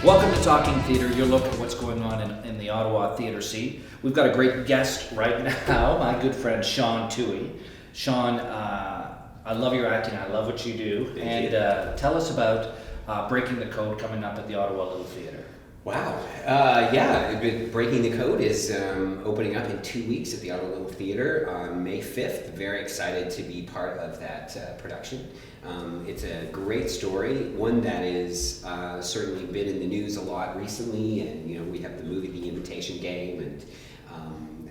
Welcome to Talking Theatre, your look at what's going on in the Ottawa theatre scene. We've got a great guest right now, my good friend Shaun Toohey. Shaun, I love your acting, I love what you do. Thank you. Tell us about Breaking the Code coming up at the Ottawa Little Theatre. Wow. Breaking the Code is opening up in 2 weeks at the Ottawa Little Theatre on May 5th. Very excited to be part of that production. It's a great story, one that is certainly been in the news a lot recently, and we have the movie The Imitation Game, and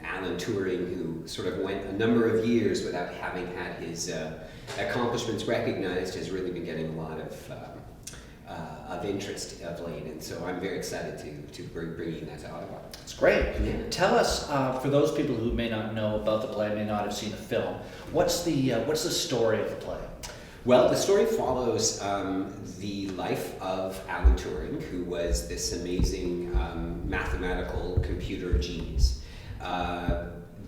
Alan Turing, who sort of went a number of years without having had his accomplishments recognized, has really been getting a lot of interest of late, and so I'm very excited to bring that to Ottawa. It's great. Yeah. Tell us, for those people who may not know about the play, may not have seen the film, what's the story of the play? Well, the story follows the life of Alan Turing, who was this amazing mathematical computer genius.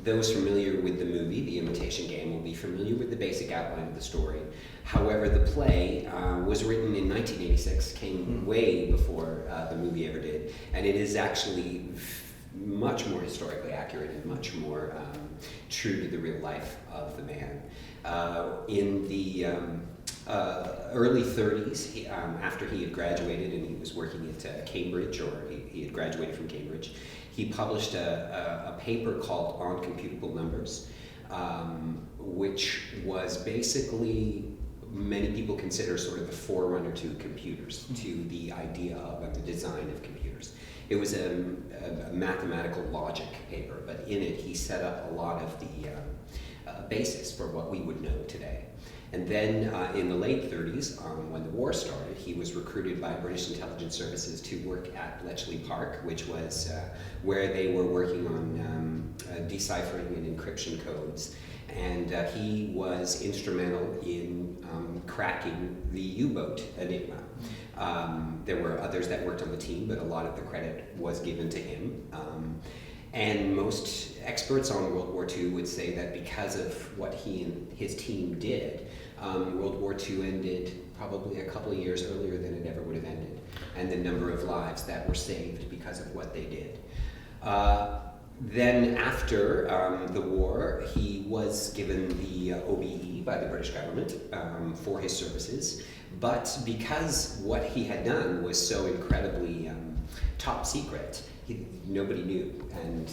Those familiar with the movie, The Imitation Game, will be familiar with the basic outline of the story. However, the play was written in 1986, came way before the movie ever did, and it is actually much more historically accurate and much more true to the real life of the man. In the early 30s, after he had graduated and he was working at Cambridge, or he had graduated from Cambridge, he published a paper called On Computable Numbers, which was basically, many people consider sort of the forerunner to computers, to the idea of and the design of computers. It was a mathematical logic paper, but in it he set up a lot of the basis for what we would know today. And then in the late 30s, when the war started, he was recruited by British intelligence services to work at Bletchley Park, which was where they were working on deciphering and encryption codes. And he was instrumental in cracking the U-boat enigma. There were others that worked on the team, but a lot of the credit was given to him. And most experts on World War II would say that because of what he and his team did, World War II ended probably a couple of years earlier than it ever would have ended, and the number of lives that were saved because of what they did. Then after the war, he was given the OBE by the British government for his services, but because what he had done was so incredibly top secret, nobody knew, and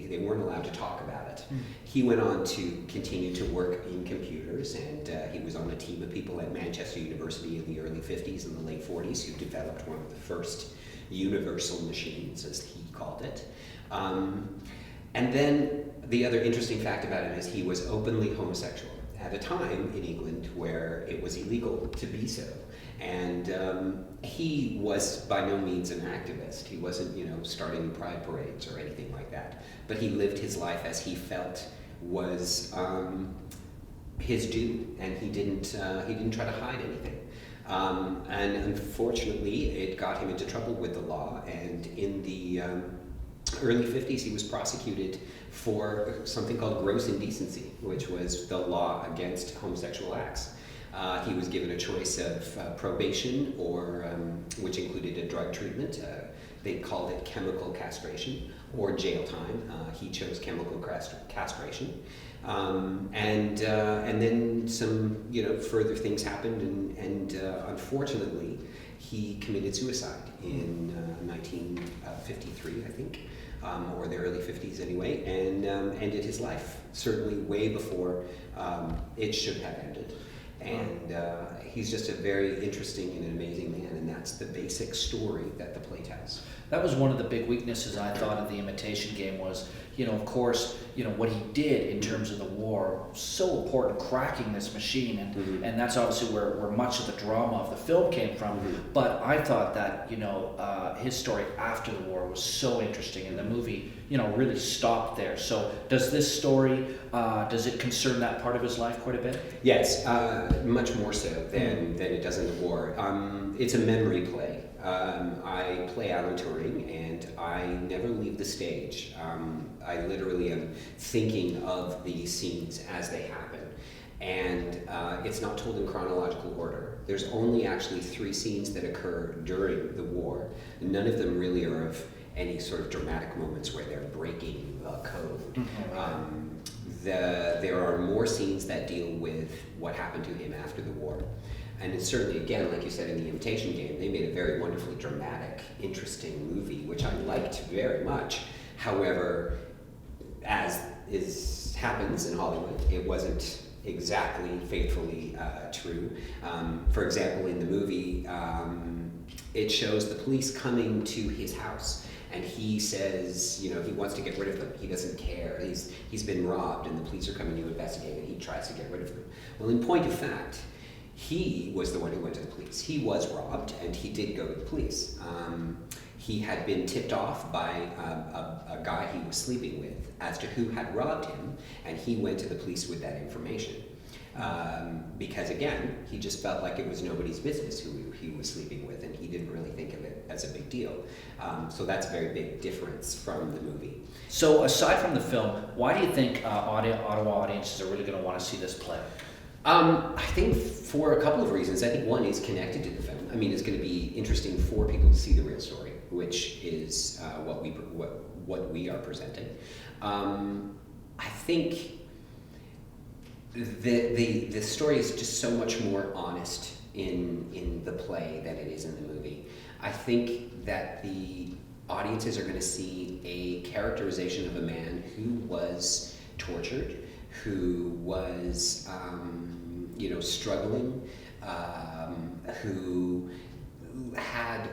they weren't allowed to talk about it. He went on to continue to work in computers, and he was on a team of people at Manchester University in the early 50s and the late 40s who developed one of the first universal machines, as he called it. And then the other interesting fact about him is he was openly homosexual at a time in England where it was illegal to be so. And he was by no means an activist. He wasn't, starting pride parades or anything like that. But he lived his life as he felt was his due, and he didn't try to hide anything. And unfortunately, it got him into trouble with the law. And in the early 50s, he was prosecuted for something called gross indecency, which was the law against homosexual acts. He was given a choice of probation, or which included a drug treatment. They called it chemical castration, or jail time. He chose chemical castration, and then some further things happened, and unfortunately, he committed suicide in 1953, I think, or the early 50s anyway, and ended his life, certainly way before it should have ended. And he's just a very interesting and amazing man, and that's the basic story that the play tells. That was one of the big weaknesses I thought of The Imitation Game was, of course, what he did in terms of the war, so important, cracking this machine, and that's obviously where much of the drama of the film came from. But I thought that, his story after the war was so interesting, and the movie, really stopped there. So does this story, does it concern that part of his life quite a bit? Yes, much more so than it does in the war. It's a memory play. I play Alan Turing, and I never leave the stage. I literally am thinking of these scenes as they happen. And it's not told in chronological order. There's only actually 3 scenes that occur during the war. None of them really are of any sort of dramatic moments where they're breaking a code. Mm-hmm. There are more scenes that deal with what happened to him after the war. And it's certainly, again, like you said in The Imitation Game, they made a very wonderfully dramatic, interesting movie, which I liked very much. However, as happens in Hollywood, it wasn't exactly faithfully true. For example, in the movie, it shows the police coming to his house, and he says, he wants to get rid of them. He doesn't care. He's been robbed, and the police are coming to investigate, and he tries to get rid of them. Well, in point of fact, he was the one who went to the police. He was robbed, and he did go to the police. He had been tipped off by a guy he was sleeping with as to who had robbed him, and he went to the police with that information. Because again, he just felt like it was nobody's business who he was sleeping with, and he didn't really think of it as a big deal. So that's a very big difference from the movie. So aside from the film, why do you think Ottawa audiences are really going to want to see this play? I think for a couple of reasons. I think one is connected to the film. I mean, it's going to be interesting for people to see the real story, which is what we are presenting. I think the story is just so much more honest in the play than it is in the movie. I think that the audiences are going to see a characterization of a man who was tortured, who was struggling, who had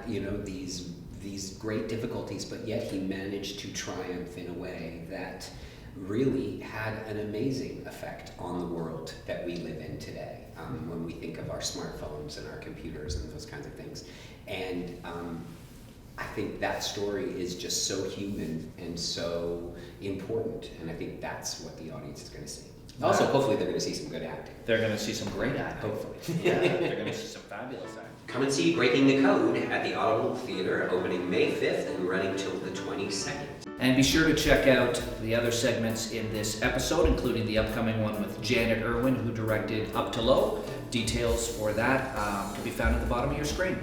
these great difficulties, but yet he managed to triumph in a way that really had an amazing effect on the world that we live in today, when we think of our smartphones and our computers and those kinds of things. And I think that story is just so human and so important, and I think that's what the audience is going to see. Also, hopefully they're going to see some good acting. They're going to see some great acting. Hopefully. Yeah, they're going to see some fabulous acting. Come and see Breaking the Code at the Ottawa Little Theatre, opening May 5th and running till the 22nd. And be sure to check out the other segments in this episode, including the upcoming one with Janet Irwin, who directed Up to Low. Details for that can be found at the bottom of your screen.